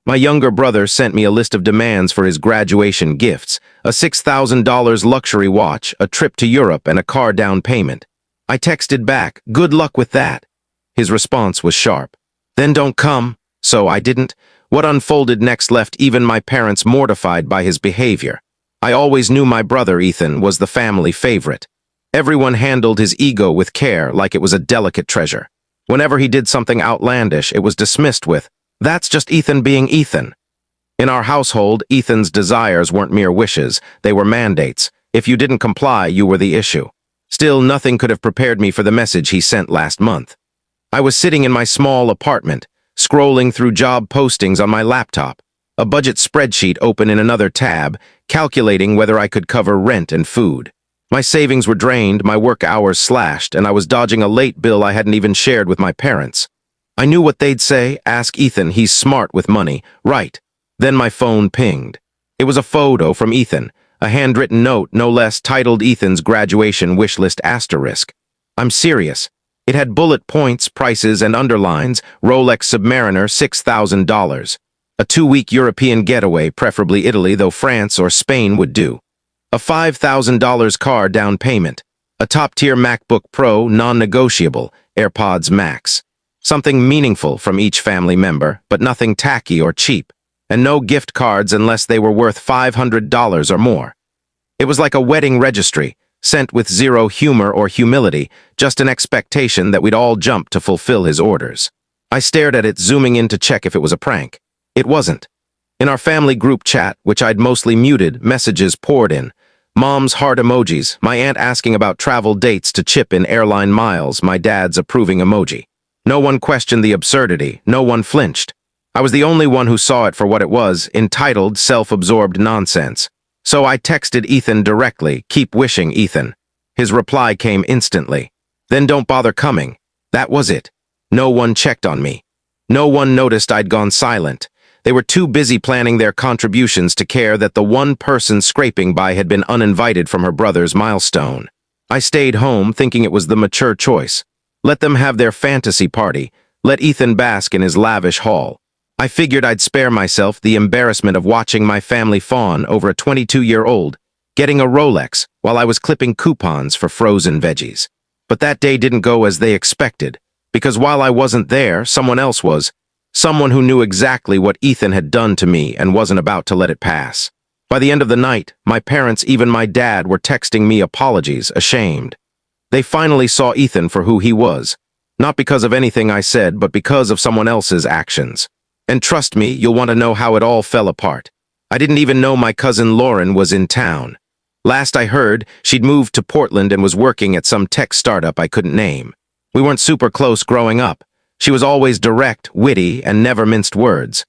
My younger brother sent me a list of demands for his graduation gifts, a $6,000 luxury watch, a trip to Europe, and a car down payment. I texted back, "Good luck with that." His response was sharp. "Then don't come." So I didn't. What unfolded next left even my parents mortified by his behavior. I always knew my brother, Ethan, was the family favorite. Everyone handled his ego with care like it was a delicate treasure. Whenever he did something outlandish, it was dismissed with, "That's just Ethan being Ethan." In our household, Ethan's desires weren't mere wishes, they were mandates. If you didn't comply, you were the issue. Still, nothing could have prepared me for the message he sent last month. I was sitting in my small apartment, scrolling through job postings on my laptop, a budget spreadsheet open in another tab, calculating whether I could cover rent and food. My savings were drained, my work hours slashed, and I was dodging a late bill I hadn't even shared with my parents. I knew what they'd say: "Ask Ethan, he's smart with money." Right. Then my phone pinged. It was a photo from Ethan, a handwritten note no less, titled Ethan's graduation wish list asterisk. I'm serious. It had bullet points, prices, and underlines: Rolex Submariner, $6,000. A 2-week European getaway, preferably Italy, though France or Spain would do. A $5,000 car down payment. A top-tier MacBook Pro, non-negotiable, AirPods Max. Something meaningful from each family member, but nothing tacky or cheap. And no gift cards unless they were worth $500 or more. It was like a wedding registry, sent with zero humor or humility, just an expectation that we'd all jump to fulfill his orders. I stared at it, zooming in to check if it was a prank. It wasn't. In our family group chat, which I'd mostly muted, messages poured in. Mom's heart emojis, my aunt asking about travel dates to chip in airline miles, my dad's approving emoji. No one questioned the absurdity, no one flinched. I was the only one who saw it for what it was, entitled self-absorbed nonsense. So I texted Ethan directly, "Keep wishing, Ethan." His reply came instantly. "Then don't bother coming." That was it. No one checked on me. No one noticed I'd gone silent. They were too busy planning their contributions to care that the one person scraping by had been uninvited from her brother's milestone. I stayed home, thinking it was the mature choice. Let them have their fantasy party. Let Ethan bask in his lavish haul. I figured I'd spare myself the embarrassment of watching my family fawn over a 22-year-old getting a Rolex while I was clipping coupons for frozen veggies. But that day didn't go as they expected, because while I wasn't there, someone else was. Someone who knew exactly what Ethan had done to me and wasn't about to let it pass. By the end of the night, my parents, even my dad, were texting me apologies, ashamed. They finally saw Ethan for who he was, not because of anything I said, but because of someone else's actions. And trust me, you'll want to know how it all fell apart. I didn't even know my cousin Lauren was in town. Last I heard, she'd moved to Portland and was working at some tech startup I couldn't name. We weren't super close growing up. She was always direct, witty, and never minced words.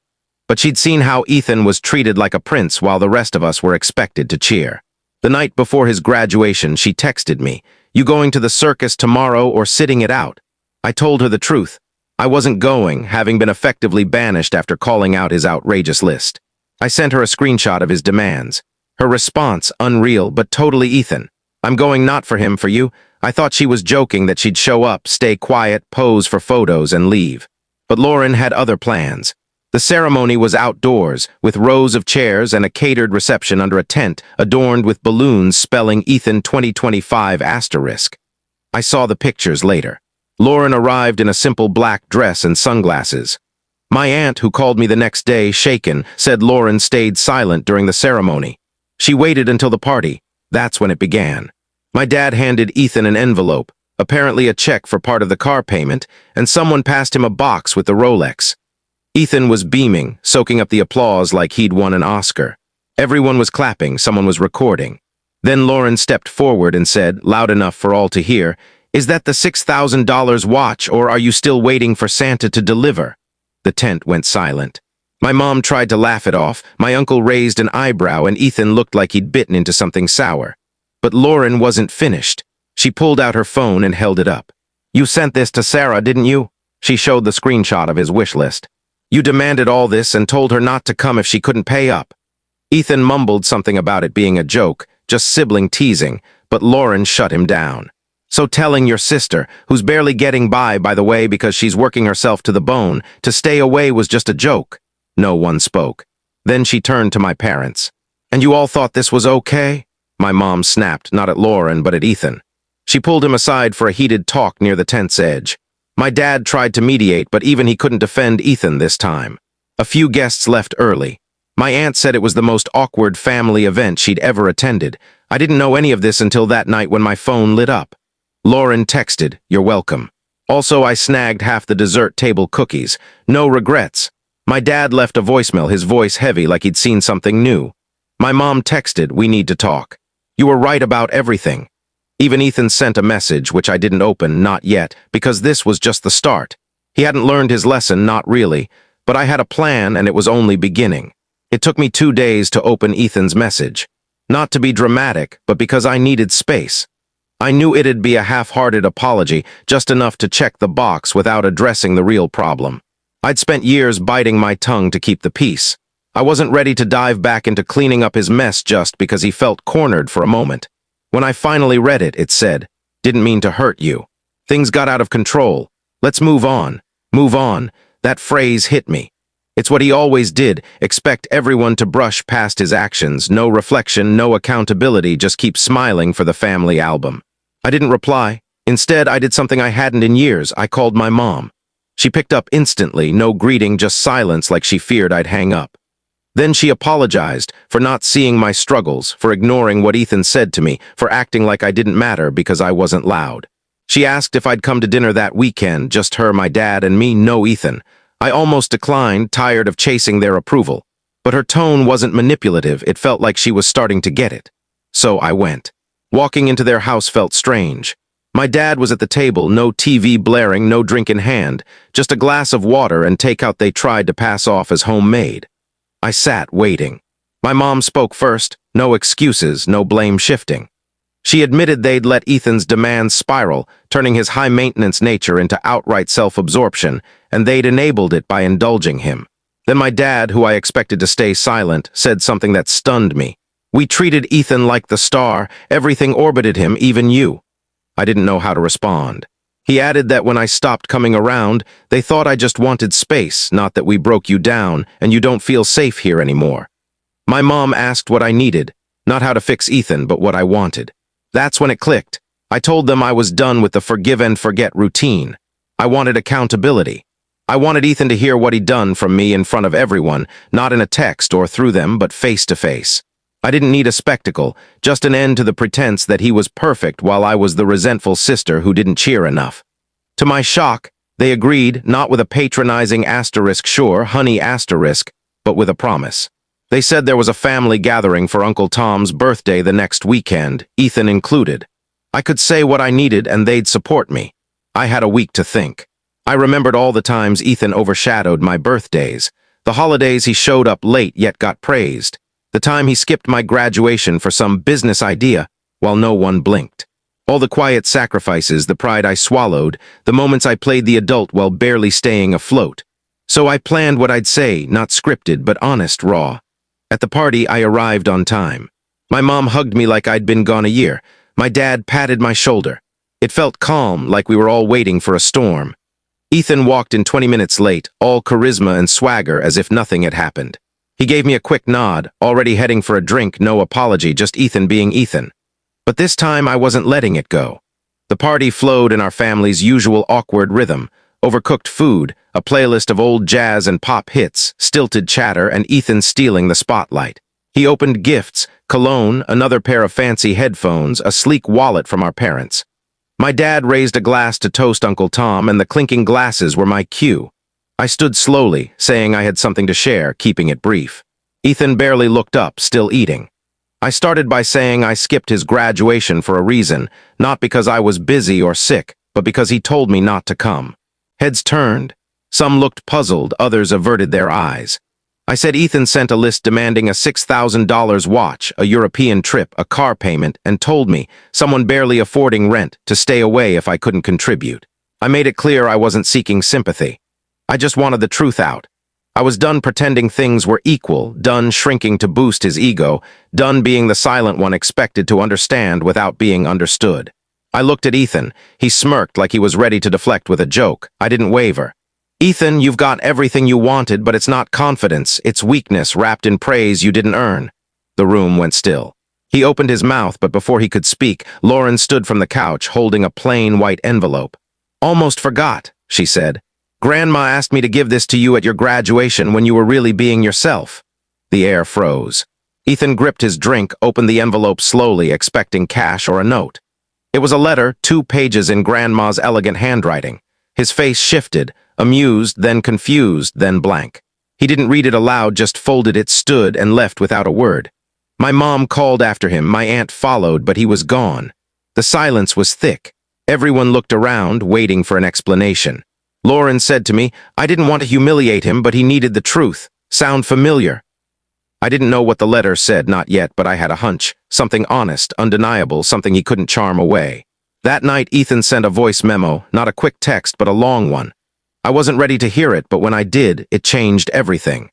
But she'd seen how Ethan was treated like a prince while the rest of us were expected to cheer. The night before his graduation, she texted me, "You going to the circus tomorrow or sitting it out?" I told her the truth. I wasn't going, having been effectively banished after calling out his outrageous list. I sent her a screenshot of his demands. Her response, unreal, but totally Ethan. "I'm going, not for him, for you." I thought she was joking that she'd show up, stay quiet, pose for photos, and leave. But Lauren had other plans. The ceremony was outdoors, with rows of chairs and a catered reception under a tent, adorned with balloons spelling Ethan 2025 asterisk. I saw the pictures later. Lauren arrived in a simple black dress and sunglasses. My aunt, who called me the next day, shaken, said Lauren stayed silent during the ceremony. She waited until the party. That's when it began. My dad handed Ethan an envelope, apparently a check for part of the car payment, and someone passed him a box with the Rolex. Ethan was beaming, soaking up the applause like he'd won an Oscar. Everyone was clapping, someone was recording. Then Lauren stepped forward and said, loud enough for all to hear, "Is that the $6,000 watch, or are you still waiting for Santa to deliver?" The tent went silent. My mom tried to laugh it off, my uncle raised an eyebrow, and Ethan looked like he'd bitten into something sour. But Lauren wasn't finished. She pulled out her phone and held it up. "You sent this to Sarah, didn't you?" She showed the screenshot of his wish list. "You demanded all this and told her not to come if she couldn't pay up." Ethan mumbled something about it being a joke, just sibling teasing, but Lauren shut him down. "So telling your sister, who's barely getting by the way because she's working herself to the bone, to stay away was just a joke." No one spoke. Then she turned to my parents. "And you all thought this was okay?" My mom snapped, not at Lauren, but at Ethan. She pulled him aside for a heated talk near the tent's edge. My dad tried to mediate, but even he couldn't defend Ethan this time. A few guests left early. My aunt said it was the most awkward family event she'd ever attended. I didn't know any of this until that night when my phone lit up. Lauren texted, "You're welcome." Also, I snagged half the dessert table cookies. No regrets. My dad left a voicemail, his voice heavy like he'd seen something new. My mom texted, "We need to talk. You were right about everything." Even Ethan sent a message, which I didn't open, not yet, because this was just the start. He hadn't learned his lesson, not really, but I had a plan and it was only beginning. It took me 2 days to open Ethan's message. Not to be dramatic, but because I needed space. I knew it'd be a half-hearted apology, just enough to check the box without addressing the real problem. I'd spent years biting my tongue to keep the peace. I wasn't ready to dive back into cleaning up his mess just because he felt cornered for a moment. When I finally read it, it said, "Didn't mean to hurt you. Things got out of control. Let's move on. Move on." That phrase hit me. It's what he always did, expect everyone to brush past his actions, no reflection, no accountability, just keep smiling for the family album. I didn't reply. Instead, I did something I hadn't in years. I called my mom. She picked up instantly, no greeting, just silence like she feared I'd hang up. Then she apologized for not seeing my struggles, for ignoring what Ethan said to me, for acting like I didn't matter because I wasn't loud. She asked if I'd come to dinner that weekend, just her, my dad, and me, no Ethan. I almost declined, tired of chasing their approval. But her tone wasn't manipulative, it felt like she was starting to get it. So I went. Walking into their house felt strange. My dad was at the table, no TV blaring, no drink in hand, just a glass of water and takeout they tried to pass off as homemade. I sat, waiting. My mom spoke first, no excuses, no blame shifting. She admitted they'd let Ethan's demands spiral, turning his high-maintenance nature into outright self-absorption, and they'd enabled it by indulging him. Then my dad, who I expected to stay silent, said something that stunned me. "We treated Ethan like the star, everything orbited him, even you." I didn't know how to respond. He added that when I stopped coming around, they thought I just wanted space, not that we broke you down and you don't feel safe here anymore. My mom asked what I needed, not how to fix Ethan, but what I wanted. That's when it clicked. I told them I was done with the forgive and forget routine. I wanted accountability. I wanted Ethan to hear what he'd done from me in front of everyone, not in a text or through them, but face to face. I didn't need a spectacle, just an end to the pretense that he was perfect while I was the resentful sister who didn't cheer enough. To my shock, they agreed, not with a patronizing asterisk, sure, honey asterisk, but with a promise. They said there was a family gathering for Uncle Tom's birthday the next weekend, Ethan included. I could say what I needed and they'd support me. I had a week to think. I remembered all the times Ethan overshadowed my birthdays, the holidays he showed up late yet got praised, the time he skipped my graduation for some business idea while no one blinked. All the quiet sacrifices, the pride I swallowed, the moments I played the adult while barely staying afloat. So I planned what I'd say, not scripted, but honest, raw. At the party, I arrived on time. My mom hugged me like I'd been gone a year. My dad patted my shoulder. It felt calm, like we were all waiting for a storm. Ethan walked in 20 minutes late, all charisma and swagger as if nothing had happened. He gave me a quick nod, already heading for a drink, no apology, just Ethan being Ethan. But this time I wasn't letting it go. The party flowed in our family's usual awkward rhythm. Overcooked food, a playlist of old jazz and pop hits, stilted chatter, and Ethan stealing the spotlight. He opened gifts, cologne, another pair of fancy headphones, a sleek wallet from our parents. My dad raised a glass to toast Uncle Tom, and the clinking glasses were my cue. I stood slowly, saying I had something to share, keeping it brief. Ethan barely looked up, still eating. I started by saying I skipped his graduation for a reason, not because I was busy or sick, but because he told me not to come. Heads turned. Some looked puzzled, others averted their eyes. I said Ethan sent a list demanding a $6,000 watch, a European trip, a car payment, and told me, someone barely affording rent, to stay away if I couldn't contribute. I made it clear I wasn't seeking sympathy. I just wanted the truth out. I was done pretending things were equal, done shrinking to boost his ego, done being the silent one expected to understand without being understood. I looked at Ethan. He smirked like he was ready to deflect with a joke. I didn't waver. Ethan, you've got everything you wanted, but it's not confidence, it's weakness wrapped in praise you didn't earn. The room went still. He opened his mouth, but before he could speak, Lauren stood from the couch holding a plain white envelope. Almost forgot, she said. Grandma asked me to give this to you at your graduation when you were really being yourself. The air froze. Ethan gripped his drink, opened the envelope slowly, expecting cash or a note. It was a letter, 2 pages in Grandma's elegant handwriting. His face shifted, amused, then confused, then blank. He didn't read it aloud, just folded it, stood, and left without a word. My mom called after him, my aunt followed, but he was gone. The silence was thick. Everyone looked around, waiting for an explanation. Lauren said to me, I didn't want to humiliate him, but he needed the truth. Sound familiar? I didn't know what the letter said, not yet, but I had a hunch. Something honest, undeniable, something he couldn't charm away. That night, Ethan sent a voice memo, not a quick text, but a long one. I wasn't ready to hear it, but when I did, it changed everything.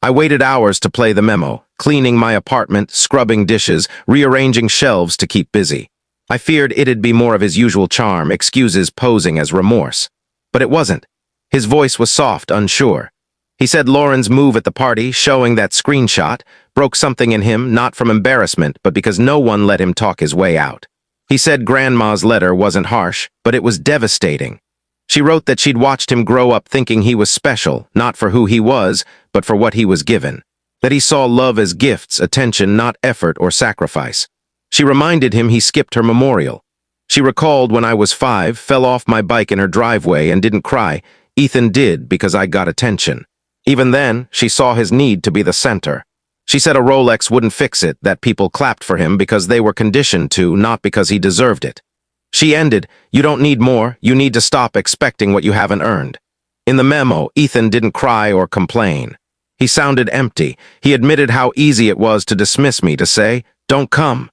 I waited hours to play the memo, cleaning my apartment, scrubbing dishes, rearranging shelves to keep busy. I feared it'd be more of his usual charm, excuses posing as remorse. But it wasn't. His voice was soft, unsure. He said Lauren's move at the party, showing that screenshot, broke something in him, not from embarrassment, but because no one let him talk his way out. He said Grandma's letter wasn't harsh, but it was devastating. She wrote that she'd watched him grow up thinking he was special, not for who he was, but for what he was given. That he saw love as gifts, attention, not effort or sacrifice. She reminded him he skipped her memorial. She recalled when I was 5, fell off my bike in her driveway and didn't cry. Ethan did because I got attention. Even then, she saw his need to be the center. She said a Rolex wouldn't fix it, that people clapped for him because they were conditioned to, not because he deserved it. She ended, you don't need more, you need to stop expecting what you haven't earned. In the memo, Ethan didn't cry or complain. He sounded empty. He admitted how easy it was to dismiss me, to say, don't come.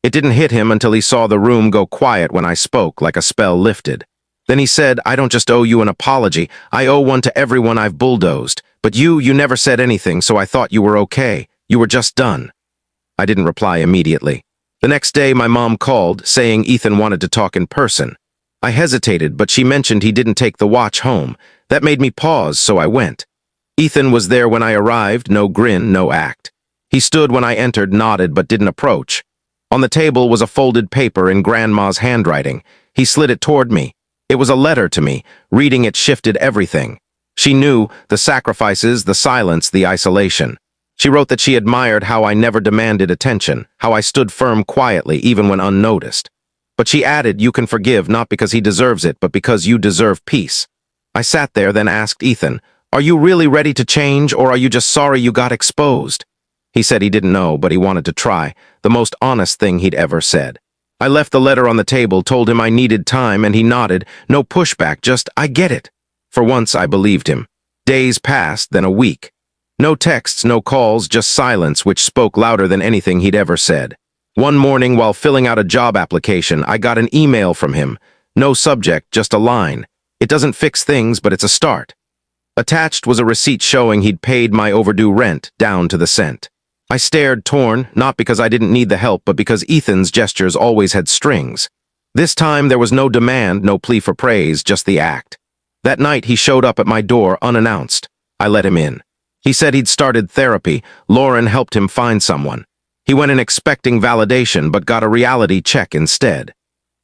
It didn't hit him until he saw the room go quiet when I spoke, like a spell lifted. Then he said, I don't just owe you an apology, I owe one to everyone I've bulldozed. But you never said anything, so I thought you were okay. You were just done. I didn't reply immediately. The next day, my mom called, saying Ethan wanted to talk in person. I hesitated, but she mentioned he didn't take the watch home. That made me pause, so I went. Ethan was there when I arrived, no grin, no act. He stood when I entered, nodded, but didn't approach. On the table was a folded paper in Grandma's handwriting. He slid it toward me. It was a letter to me. Reading it shifted everything. She knew the sacrifices, the silence, the isolation. She wrote that she admired how I never demanded attention, how I stood firm quietly even when unnoticed. But she added, you can forgive not because he deserves it, but because you deserve peace. I sat there, then asked Ethan, are you really ready to change, or are you just sorry you got exposed? He said he didn't know, but he wanted to try, the most honest thing he'd ever said. I left the letter on the table, told him I needed time, and he nodded, no pushback, just, I get it. For once, I believed him. Days passed, then a week. No texts, no calls, just silence, which spoke louder than anything he'd ever said. One morning, while filling out a job application, I got an email from him. No subject, just a line. It doesn't fix things, but it's a start. Attached was a receipt showing he'd paid my overdue rent, down to the cent. I stared, torn, not because I didn't need the help, but because Ethan's gestures always had strings. This time, there was no demand, no plea for praise, just the act. That night, he showed up at my door unannounced. I let him in. He said he'd started therapy. Lauren helped him find someone. He went in expecting validation, but got a reality check instead.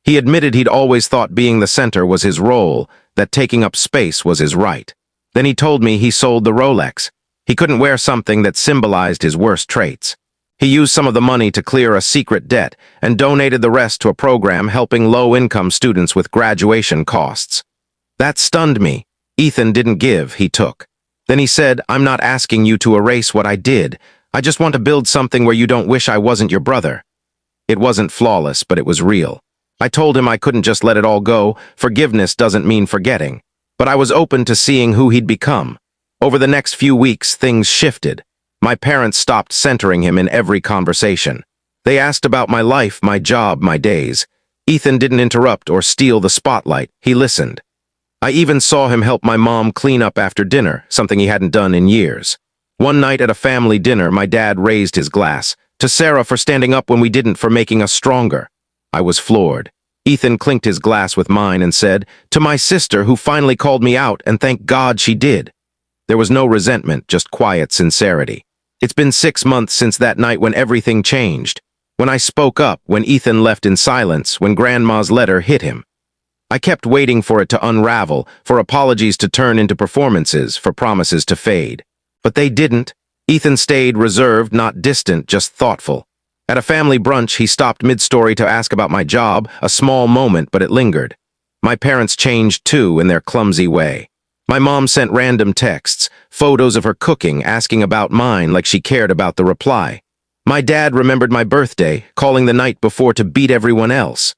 He admitted he'd always thought being the center was his role, that taking up space was his right. Then he told me he sold the Rolex. He couldn't wear something that symbolized his worst traits. He used some of the money to clear a secret debt and donated the rest to a program helping low-income students with graduation costs. That stunned me. Ethan didn't give, he took. Then he said, I'm not asking you to erase what I did. I just want to build something where you don't wish I wasn't your brother. It wasn't flawless, but it was real. I told him I couldn't just let it all go. Forgiveness doesn't mean forgetting. But I was open to seeing who he'd become. Over the next few weeks, things shifted. My parents stopped centering him in every conversation. They asked about my life, my job, my days. Ethan didn't interrupt or steal the spotlight. He listened. I even saw him help my mom clean up after dinner, something he hadn't done in years. One night at a family dinner, my dad raised his glass. To Sarah for standing up when we didn't, for making us stronger. I was floored. Ethan clinked his glass with mine and said, "To my sister who finally called me out, and thank God she did." There was no resentment, just quiet sincerity. It's been 6 months since that night when everything changed. When I spoke up, when Ethan left in silence, when Grandma's letter hit him. I kept waiting for it to unravel, for apologies to turn into performances, for promises to fade. But they didn't. Ethan stayed reserved, not distant, just thoughtful. At a family brunch, he stopped mid-story to ask about my job, a small moment, but it lingered. My parents changed too, in their clumsy way. My mom sent random texts, photos of her cooking, asking about mine like she cared about the reply. My dad remembered my birthday, calling the night before to beat everyone else.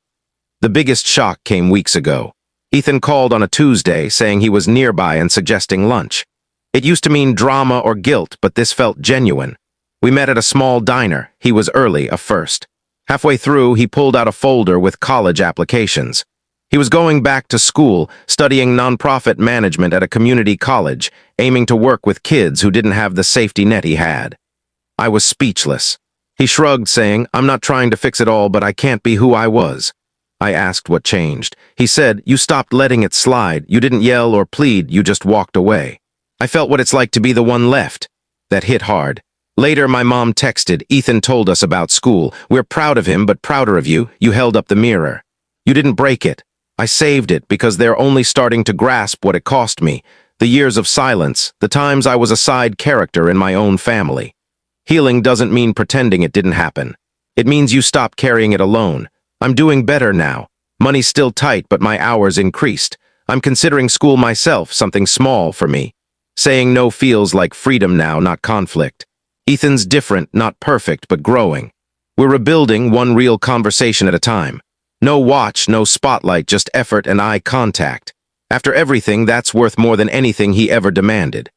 The biggest shock came weeks ago. Ethan called on a Tuesday, saying he was nearby and suggesting lunch. It used to mean drama or guilt, but this felt genuine. We met at a small diner. He was early, a first. Halfway through, he pulled out a folder with college applications. He was going back to school, studying nonprofit management at a community college, aiming to work with kids who didn't have the safety net he had. I was speechless. He shrugged, saying, "I'm not trying to fix it all, but I can't be who I was." I asked what changed. He said, "You stopped letting it slide. You didn't yell or plead, you just walked away." I felt what it's like to be the one left. That hit hard. Later, my mom texted, "Ethan told us about school. We're proud of him, but prouder of you. You held up the mirror. You didn't break it." I saved it because they're only starting to grasp what it cost me. The years of silence, the times I was a side character in my own family. Healing doesn't mean pretending it didn't happen. It means you stop carrying it alone. I'm doing better now. Money's still tight, but my hours increased. I'm considering school myself, something small for me. Saying no feels like freedom now, not conflict. Ethan's different, not perfect, but growing. We're rebuilding one real conversation at a time. No watch, no spotlight, just effort and eye contact. After everything, that's worth more than anything he ever demanded.